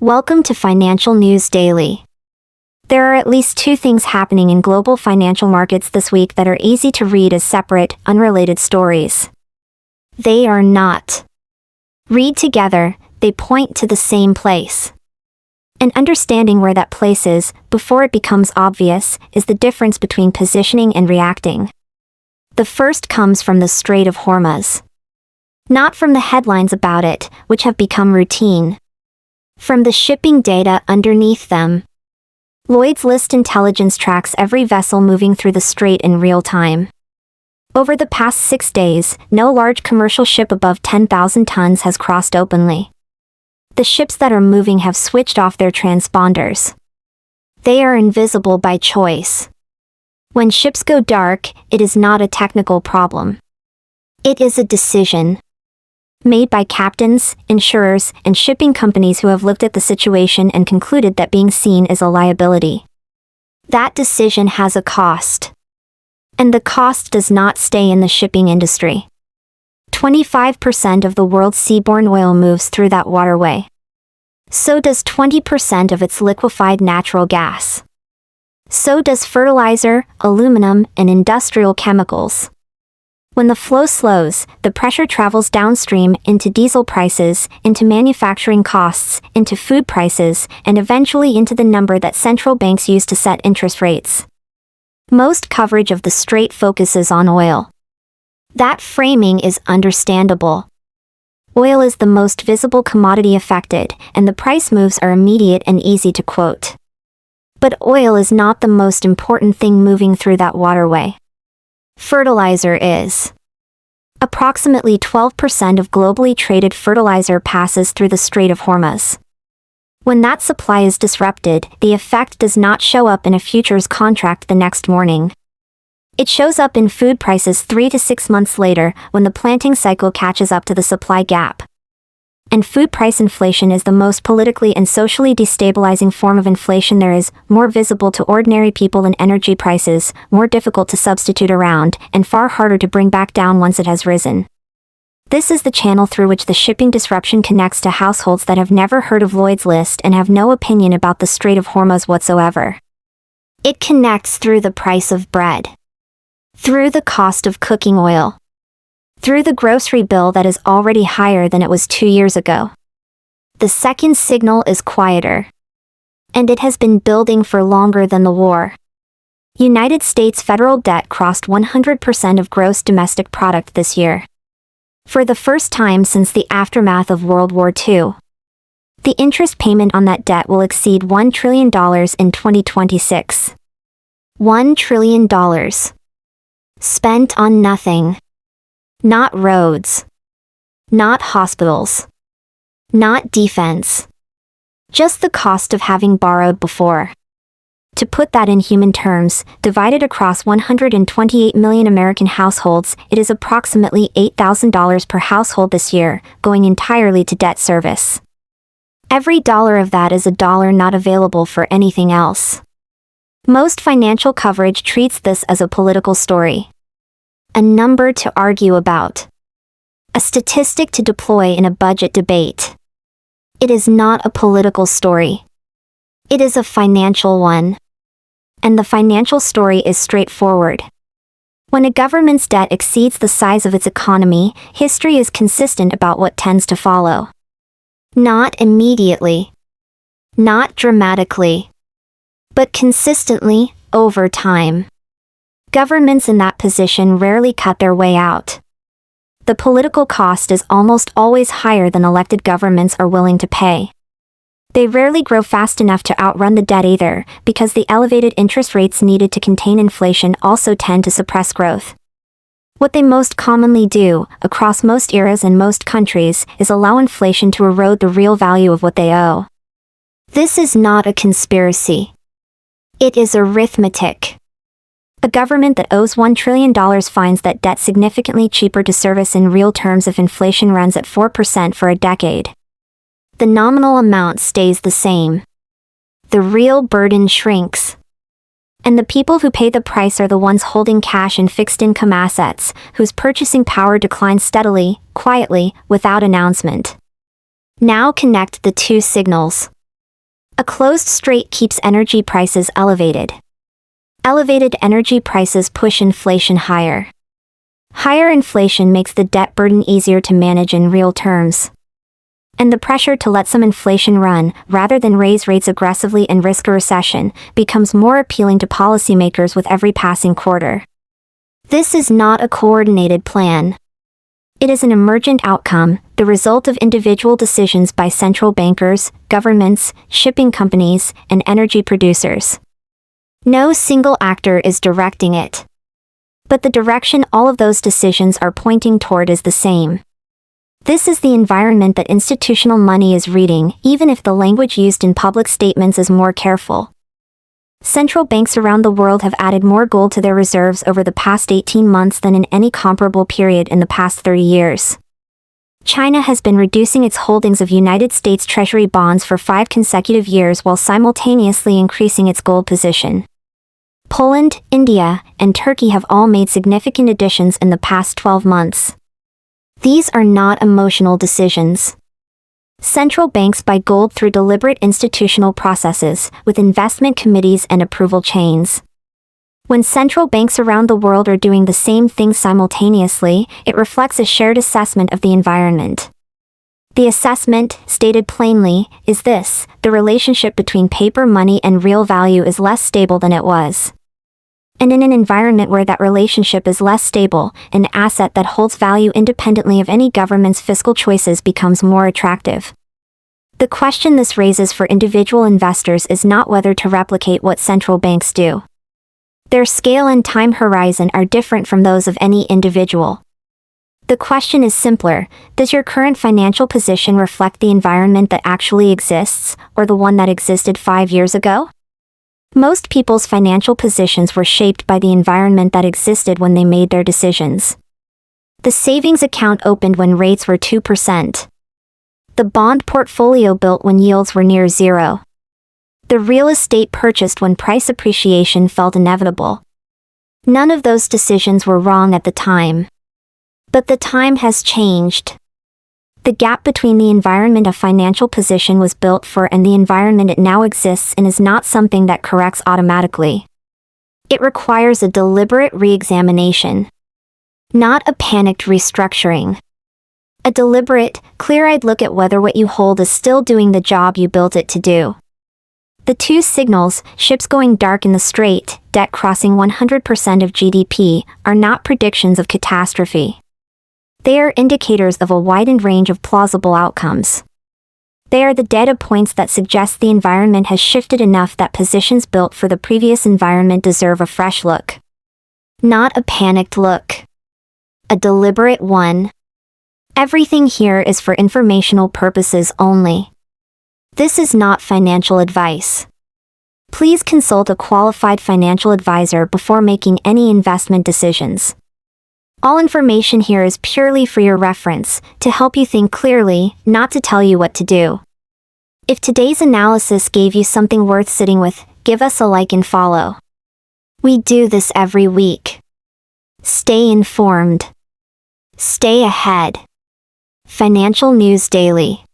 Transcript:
Welcome to Financial News Daily. There are at least two things happening in global financial markets this week that are easy to read as separate, unrelated stories. They are not. Read together, they point to the same place. And understanding where that place is, before it becomes obvious, is the difference between positioning and reacting. The first comes from the Strait of Hormuz. Not from the headlines about it, which have become routine. From the shipping data underneath them. Lloyd's List intelligence tracks every vessel moving through the strait in real time. Over the past 6 days, no large commercial ship above 10,000 tons has crossed openly. The ships that are moving have switched off their transponders. They are invisible by choice. When ships go dark, it is not a technical problem. It is a decision. Made by captains, insurers, and shipping companies who have looked at the situation and concluded that being seen is a liability. That decision has a cost. And the cost does not stay in the shipping industry. 25% of the world's seaborne oil moves through that waterway. So does 20% of its liquefied natural gas. So does fertilizer, aluminum, and industrial chemicals. When the flow slows, the pressure travels downstream into diesel prices, into manufacturing costs, into food prices, and eventually into the number that central banks use to set interest rates. Most coverage of the strait focuses on oil. That framing is understandable. Oil is the most visible commodity affected, and the price moves are immediate and easy to quote. But oil is not the most important thing moving through that waterway. Fertilizer is. Approximately 12% of globally traded fertilizer passes through the Strait of Hormuz. When that supply is disrupted, the effect does not show up in a futures contract the next morning. It shows up in food prices 3 to 6 months later, when the planting cycle catches up to the supply gap. And food price inflation is the most politically and socially destabilizing form of inflation there is, more visible to ordinary people than energy prices, more difficult to substitute around, and far harder to bring back down once it has risen. This is the channel through which the shipping disruption connects to households that have never heard of Lloyd's List and have no opinion about the Strait of Hormuz whatsoever. It connects through the price of bread. Through the cost of cooking oil. Through the grocery bill that is already higher than it was 2 years ago. The second signal is quieter. And it has been building for longer than the war. United States federal debt crossed 100% of gross domestic product this year. For the first time since the aftermath of World War II. The interest payment on that debt will exceed $1 trillion in 2026. $1 trillion. Spent on nothing. Not roads. Not hospitals. Not defense. Just the cost of having borrowed before. To put that in human terms, divided across 128 million American households, it is approximately $8,000 per household this year, going entirely to debt service. Every dollar of that is a dollar not available for anything else. Most financial coverage treats this as a political story. A number to argue about. A statistic to deploy in a budget debate. It is not a political story. It is a financial one. And the financial story is straightforward. When a government's debt exceeds the size of its economy, history is consistent about what tends to follow. Not immediately. Not dramatically. But consistently, over time. Governments in that position rarely cut their way out. The political cost is almost always higher than elected governments are willing to pay. They rarely grow fast enough to outrun the debt either, because the elevated interest rates needed to contain inflation also tend to suppress growth. What they most commonly do, across most eras and most countries, is allow inflation to erode the real value of what they owe. This is not a conspiracy. It is arithmetic. A government that owes $1 trillion finds that debt significantly cheaper to service in real terms if inflation runs at 4% for a decade. The nominal amount stays the same. The real burden shrinks. And the people who pay the price are the ones holding cash and fixed income assets, whose purchasing power declines steadily, quietly, without announcement. Now connect the two signals. A closed strait keeps energy prices elevated. Elevated energy prices push inflation higher. Higher inflation makes the debt burden easier to manage in real terms. And the pressure to let some inflation run, rather than raise rates aggressively and risk a recession, becomes more appealing to policymakers with every passing quarter. This is not a coordinated plan. It is an emergent outcome, the result of individual decisions by central bankers, governments, shipping companies, and energy producers. No single actor is directing it. But the direction all of those decisions are pointing toward is the same. This is the environment that institutional money is reading, even if the language used in public statements is more careful. Central banks around the world have added more gold to their reserves over the past 18 months than in any comparable period in the past 30 years. China has been reducing its holdings of United States Treasury bonds for 5 consecutive years while simultaneously increasing its gold position. Poland, India, and Turkey have all made significant additions in the past 12 months. These are not emotional decisions. Central banks buy gold through deliberate institutional processes, with investment committees and approval chains. When central banks around the world are doing the same thing simultaneously, it reflects a shared assessment of the environment. The assessment, stated plainly, is this: the relationship between paper money and real value is less stable than it was. And in an environment where that relationship is less stable, an asset that holds value independently of any government's fiscal choices becomes more attractive. The question this raises for individual investors is not whether to replicate what central banks do. Their scale and time horizon are different from those of any individual. The question is simpler: does your current financial position reflect the environment that actually exists, or the one that existed 5 years ago? Most people's financial positions were shaped by the environment that existed when they made their decisions. The savings account opened when rates were 2%. The bond portfolio built when yields were near zero. The real estate purchased when price appreciation felt inevitable. None of those decisions were wrong at the time. But the time has changed. The gap between the environment a financial position was built for and the environment it now exists in is not something that corrects automatically. It requires a deliberate re-examination. Not a panicked restructuring. A deliberate, clear-eyed look at whether what you hold is still doing the job you built it to do. The two signals, ships going dark in the strait, debt crossing 100% of GDP, are not predictions of catastrophe. They are indicators of a widened range of plausible outcomes. They are the data points that suggest the environment has shifted enough that positions built for the previous environment deserve a fresh look. Not a panicked look. A deliberate one. Everything here is for informational purposes only. This is not financial advice. Please consult a qualified financial advisor before making any investment decisions. All information here is purely for your reference, to help you think clearly, not to tell you what to do. If today's analysis gave you something worth sitting with, give us a like and follow. We do this every week. Stay informed. Stay ahead. Financial News Daily.